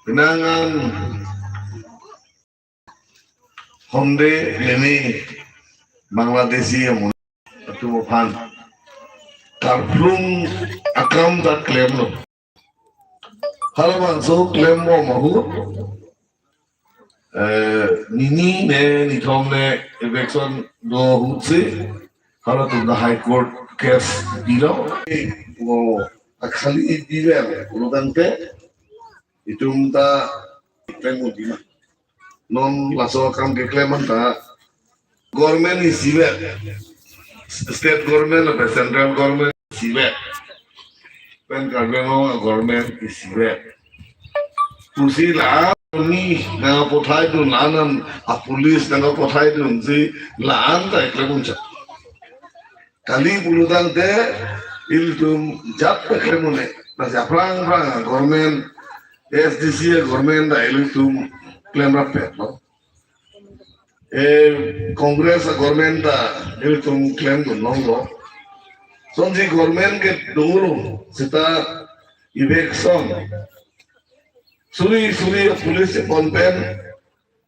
Kenangan Honde ini Bangladeshi yang itu pan Karplung akam tak klaim lo. Kalau masuk klaim mo mahu nini ne nitom ne election do hutse kalau tu the high court case bilo mo akhali diler urutan te itu minta klaim mo di non laso akam ke klaim anta government is civil state government atau central government civil kan kalau government is civil kursi lah ni nggak pothai tu lanan police nggak pothai tu si laan tak klaim unca kali pulutan te itu jat klaimune nasi aprang government SDC government dah itu klaim rapet lo Congress government itu klaim tu nonglo, so si government ke dulu kita election, suri police konten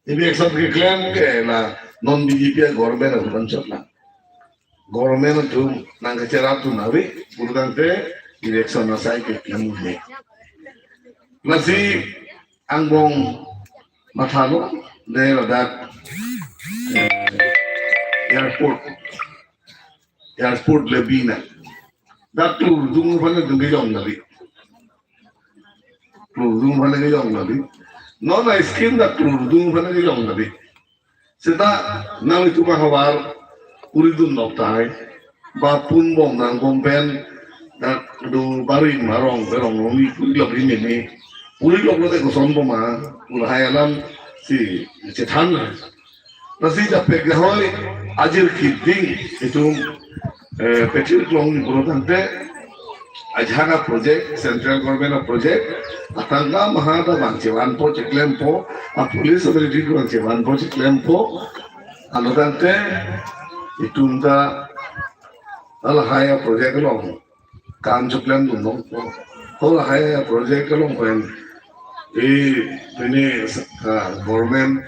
election ke klaim ke la non BJP government itu bancot lah, government tu nang kecerap tu nawi, bukan te election nasai ke klaim ni, nasi angbong matalo daerah airport lebina dak dung phane dung jong nabi dung phane jong nabi non na skin dak dung phane jong nabi seta nang itu kahawar uridun noktai ba pun bom nang kompen dak do bari marong berong ngi lok ini ni uri lok lo te ko son boma ulahayalam si cetan nasi japek hoy ajir kidding itu petir klong burutan te ajhana project central government project atanga mahada bangchewan po cheklempo a police authority bangchewan po cheklempo anutan te itunda alhaya project long kam chuklem dun hol haya project long pen ini government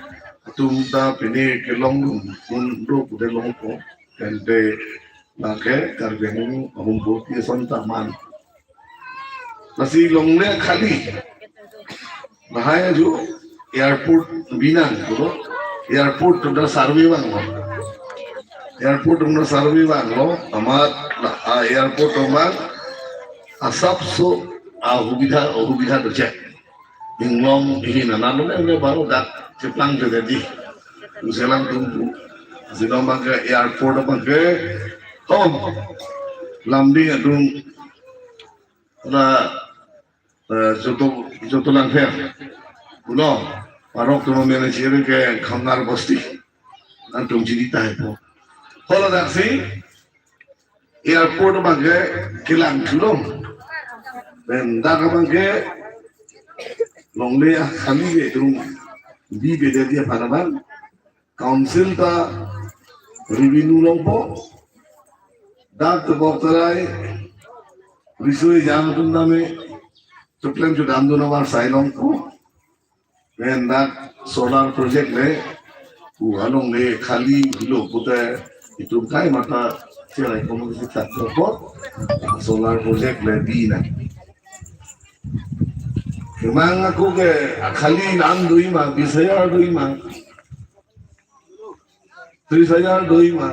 tumta pini kelong mundo pude longpo kente nake karbenu humbo ki sonta man nasi longle khali bahaya jo airport binang bro airport to survey banglo airport to survey banglo amar airport amar asapso ahubidha doche inglom ini nanano ne baru dak ceplang jadi usahalan tunggu sedang pakai airport pakai lambing adung na joto langfer ulo parok tu manager ke khamnar basti antum cerita itu kalau daksi airport pakai kilang tulung dan dak pakai longle kami itu di beda dia panaman council ta revenue lompo dak boktarai risoi jam tun name tuklem ju dam dun war sailong ko then that solar project le along le khali bilo puta itu kai mata cerai komunikasi tak support solar project le di na Kemang aku ke khali nam dui ma 20,000 dui ma 30,000 dui ma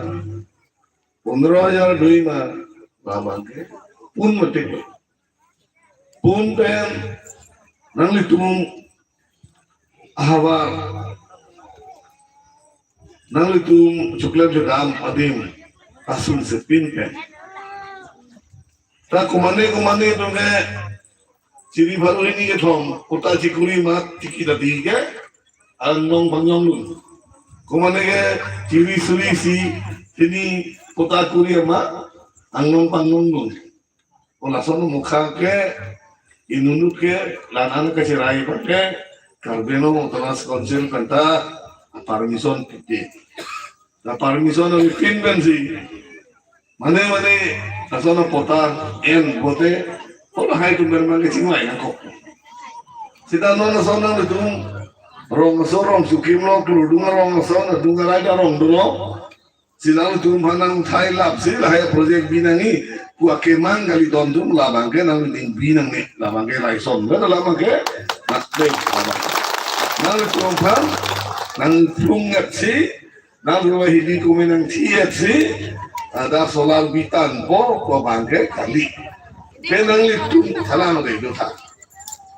15,000 dui ma baba ke pun mate pun pen nang litum hawa nang litum cuklam jagam adim asul sepin ke ta kumane tu ke ciri baru ini ke thom kota cikuri mat ciki dati ke anong bangyong lu kumane ke ciri suri si sini kota kuri ma anong bangyong lu ola sono mukha ke inunut ke lanan ke cerai pakai karbeno motoras konsil kanta permission piti na permission ang pin bensi mane sono potar en bote Olah hai tu memang kecingwai aku. Sita nona sona itu rong sorong sukim lo keludungan rong sona dungan aja rong dulu. Sita itu manang Thai lab sih lah ya project binangi gua kemang kali tontum lah bangke nang binang nih lah bangke lai son betul lah bangke nak deh nang itu orang nang pungat sih nang rumah hidup kami nang tiat sih ada solar bitan po gua bangke kali penang itu salah deh itu tak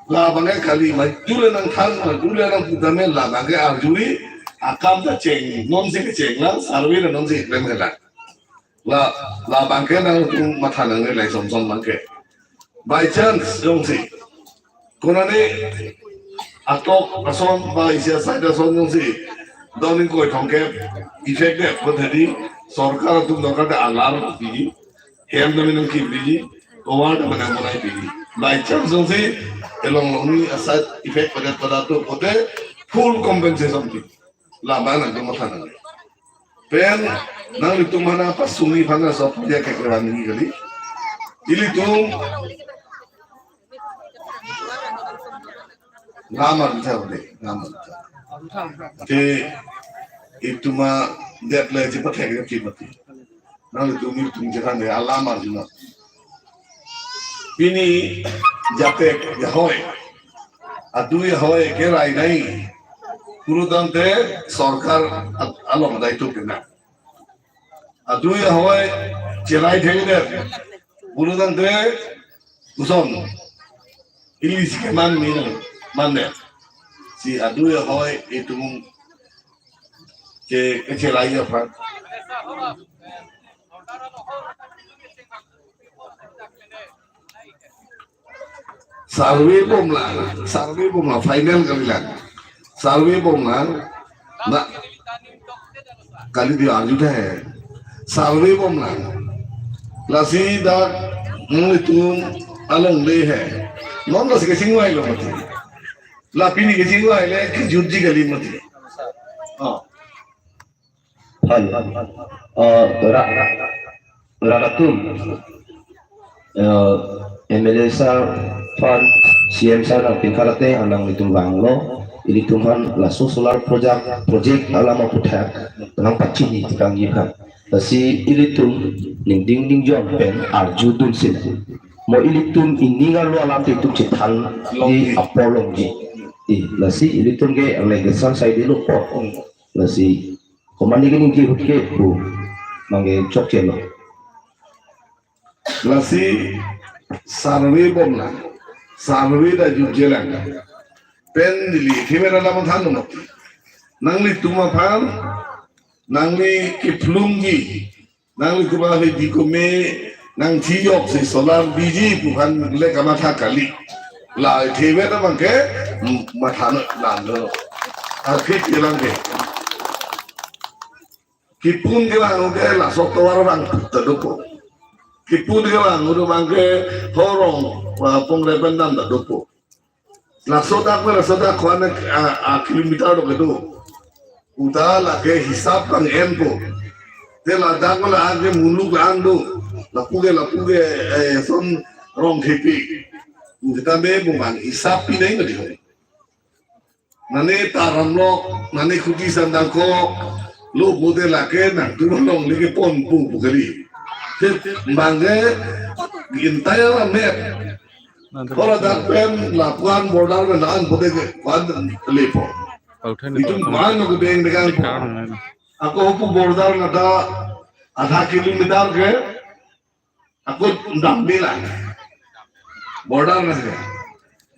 lah bangke kali majul nang thang majul nang putame lah bangke arjuri akam ta ceng non sih ceng lah sarwi non sih lem lah la bangke nang mata nang lai som som bangke by chance dong si konane atok ason ba isia saida son dong si donin koi thongke effect de bodhadi sarkar tum dokar de alarm biji hem domin nang ki biji award mana mana biji by chance dong si elong longi asat effect pada to bote full compensation ki la bana de mata nang pen nang itu mana apa sungi fanga sop dia kekeran ini kali ili tu nama bicara deh nama ke itu mah dia lagi cepat kayak gitu mati nang itu mir tu jangan deh alama juga ini jate yahoy adu yahoy kerai nai kurudante sarkar alom dai tu kena adu yahoy celai thege kurudante uson ilis keman mina manne si adu yahoy itu ke celai apa sarwe bomla final kali lah sarwe bomla nak kali dia aju deh sarwe bomla lasi dah itu along deh hai non dah sekecing wai lo mati lapi ni kecing wai le jurji kali mati Rakatum MLA sa fan CM sa ng pingkalate alang itong banglo ini tuman laso solar project alam aku tak tenang pacin di tikang yikan si ilitum ning ding ding John pen arjudun sin mo ilitum ini ngalo alam itu citan di Apollo di lasi ilitum ke legasan saya di lupa lasi komandi ke ning ke bu mangge cok celo lasi sarwe bomla sarwe da jujelang pen dili kamera lamang thanu nangli tuma phan nangli kiplungi nangli kuba he dikome nang thiyok se solar biji phan le kamatha kali la thebe da mangke mathana lando akhi kelang ke kipun kelang ke la soktowar bang taduko kipun kelang udah mangke horong pengrepen dan taduko Lasodak kuana kilometer do kedo. Udah lagi hisap kang empo. Tela dak wala age muluk ando. Lapuge son rong hipi. Udah be bukan hisap pinai ngadi. Nane taramlo nane kuti sandang ko lo bode lake nang tulong lagi pon pu bukali. Bangge gintaya met. Kalau dapat lakukan border dengan boleh kuat lepo. Itu mana aku beng dengan aku hukum border ada kilometer ke aku dambilan border nasi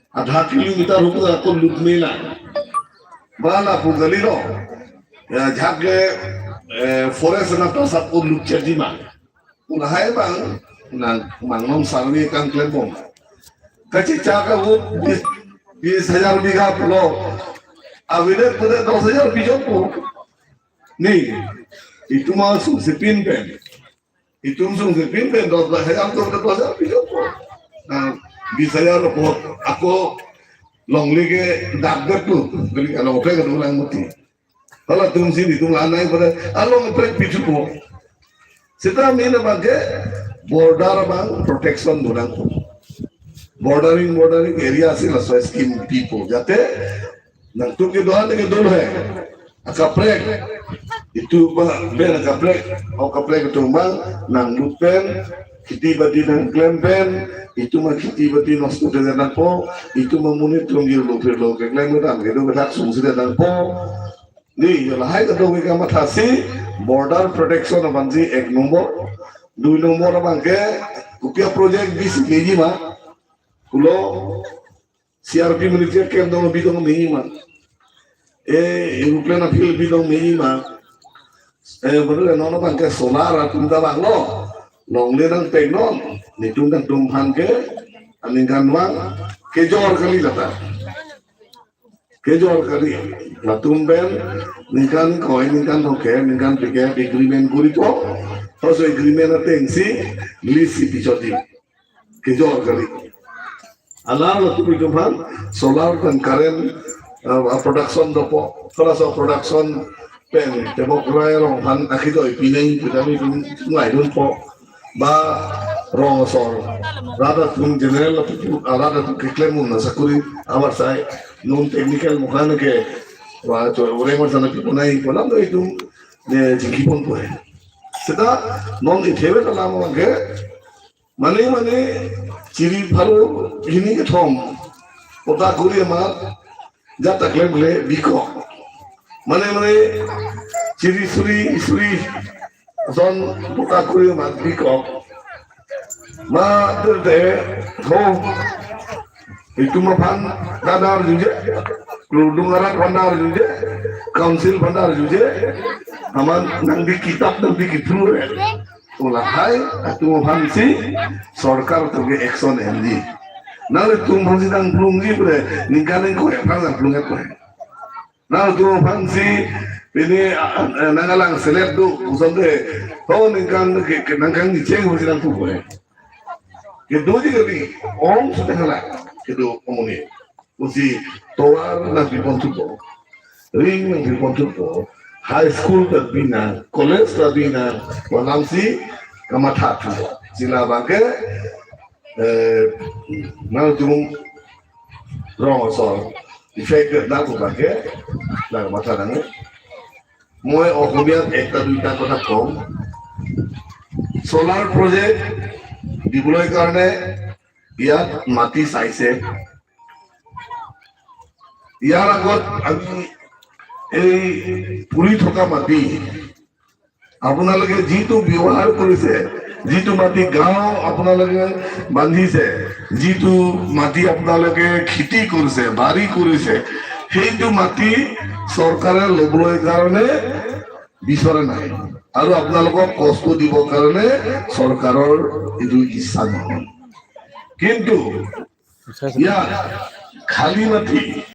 ada kilometer hukum aku lutmilan. Bala aku galiro ya jaga forest nak tas aku lutcerdi mah. Ulahai bang nang mangnom sarwi kan klebom. Kecil cakap वो 20,000 बीघा पुलो अविलेट pada 10,000 बीजों को नहीं itu masuk sepin pen itu masuk sepin pen 10,000 to 10,000 बीजों को nah 20,000 repot aku long lagi dapat tu beli kalau oke kan ulang mati kalau tu sini tu lanai pada along oke picu ko setelah ini bagai border bang protection dorang bordering area sila so scheme people jate nang tuki doan ke dul hai akaprek itu ba ben akaprek au kaprek tumbang nang lupen kiti bati nang klempen itu mah kiti bati nostu de dan po itu memuni tunggir lupe lo ke klem dan ke do betak sungsi dan po ni yola hai ka do ke matasi border protection banji 1 number 2 number bangke upia project bis meji ma pulo CRP militer camp dong bidong meji ma aeroplane apil bidong meji ma bener nono bangke solar atunda banglo nong le nang teknon ni tungkan tumhan ke aningan wang kejor kali lata kejor kali latumben nikan koin nikan hoke nikan pike agreement kuri to terus agreement atensi lisi pichoti kejor kali alar latum tumhan solar dan current production dopo kelas production pen tebok rong han akido ipineng pitami ngai dun po ba rong sol rada tum general rada tum kiklem na sakuri amar sai non technical mukhana ke wa to ore mar sana pipunai polam do itu de jikipon po seda non ithebe ta lam ke mane chiri phalo hini ke thom ota kuri ma jata klem le biko mane chiri suri zon buka kuri ma biko ma de ho itu ma pan dadar juje keludungaran pandar juje council pandar juje aman nang di kitab nang di kitru ulah hai atu ma pan si sarkar toge action md nale tum pan si nang plungji bre ningkanen ko ya pan plungat ko nale tum pan si ini nangalang seleb do usande ho ningkan ke nangkang ni ceng si nang tu ko ke doji kali om sudah ngalah ke do omoni usi toar na bipontu ko ring na bipontu ko high school terbina college terbina wanamsi kamatatu sila bangke na tum rong so effect na ko bangke na matadang moy okobiat ekta duita kota kom solar project deploy কাৰণে ইয়াত মাটি চাইছে ইয়াৰ আগত আমি এই পুৰি থকা মাটি আপোনালোকে যিটো ব্যৱহাৰ কৰিছে যিটো মাটি গাঁও আপোনালোকে বান্ধিছে যিটো মাটি আপোনালোকে খেতি কৰিছে বাৰী কৰিছে সেইটো মাটি চৰকাৰে ল'বলৈ কাৰণে বিচৰা নাই আৰু আপোনালোকক কষ্ট দিব কাৰণে চৰকাৰৰ এইটো ইচ্ছা নহয় কিন্তু ইয়াত খালী মাটি